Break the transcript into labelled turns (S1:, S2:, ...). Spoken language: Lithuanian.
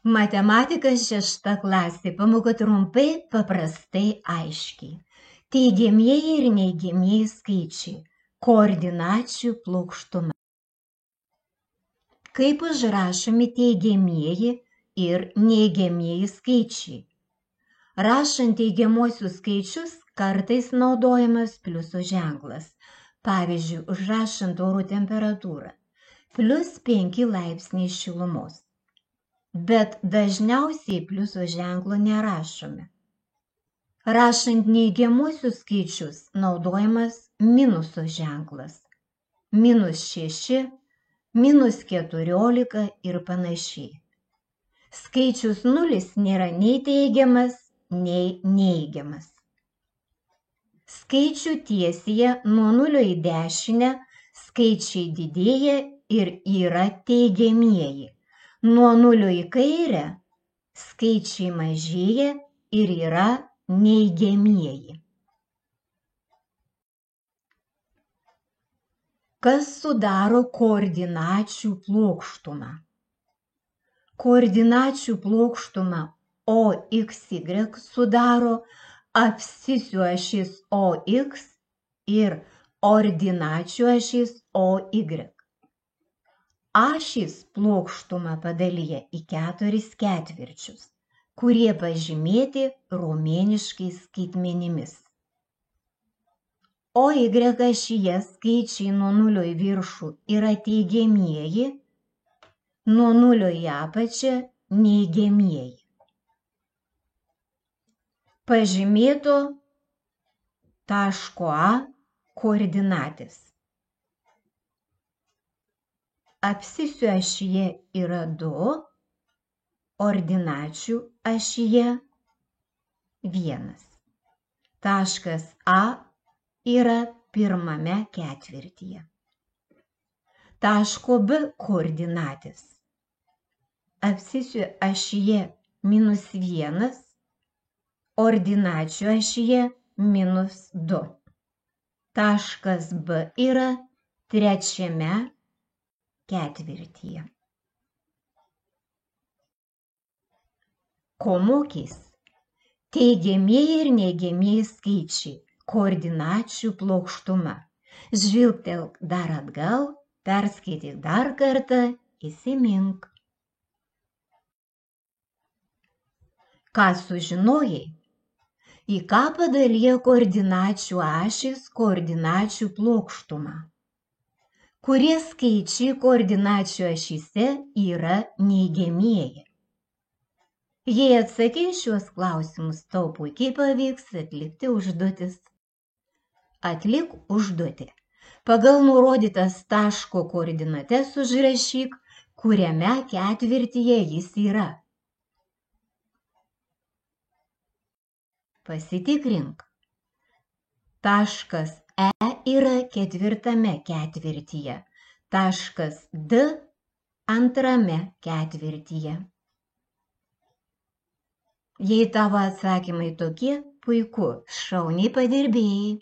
S1: Matematika 6 klasė, pamoka trumpai, paprastai, aiškiai. Teigiamieji ir neigiamieji skaičiai. Koordinačių plokštuma. Kaip užrašomi teigiamieji ir neigiamieji skaičiai? Rašant teigiamuosius skaičius kartais naudojamas pliuso ženklas. Pavyzdžiui, užrašant oro temperatūrą. +5 laipsniai šilumos. Bet dažniausiai pliuso ženklo nerašome. Rašant neigiamuosius skaičius naudojamas minuso ženklas. -6, -14 ir panašiai. Skaičius 0 nėra nei teigiamas, nei neigiamas. Skaičių tiesėje nuo 0 į dešinę skaičiai didėja ir yra teigiamieji. Nuo 0 į kairę skaičiai mažėja ir yra neigiamieji. Kas sudaro koordinačių plokštumą? Koordinačių plokštumą OXY sudaro abscisių ašis OX ir ordinačių ašis OY. Ašys plokštumą padalyja į 4 ketvirčius, kurie pažymėti romėniškais skaitmenimis. OY ašyje skaičiai nuo 0 į viršų yra teigiamieji, nuo 0 į apačią neigiamieji. Pažymėto taško A koordinatės. Abscisių ašyje yra 2, ordinačių ašyje 1. Taškas A yra pirmame ketvirtyje. Taško B koordinatės. Abscisių ašyje -1, ordinačių ašyje -2. Taškas B yra trečiame ketvirtyje. Ko mokys? Teigiamieji ir neigiamieji skaičiai, koordinačių plokštuma. Žvilgtelk dar atgal, perskaityk dar kartą, įsimink. Ką sužinojai? Į ką padalyja koordinačių ašys koordinačių plokštumą? Kurie skaičiai koordinačių ašyse yra neigiamieji? Jei atsakei šiuos klausimus, tau puikiai pavyks atlikti užduotis. Atlik užduotį. Pagal nurodytas taško koordinates užrašyk, kuriame ketvirtyje jis yra. Pasitikrink. Taškas E yra 4 ketvirtyje, taškas D 2 ketvirtyje. Jei tavo atsakymai tokie, puiku, šauniai padirbėjai.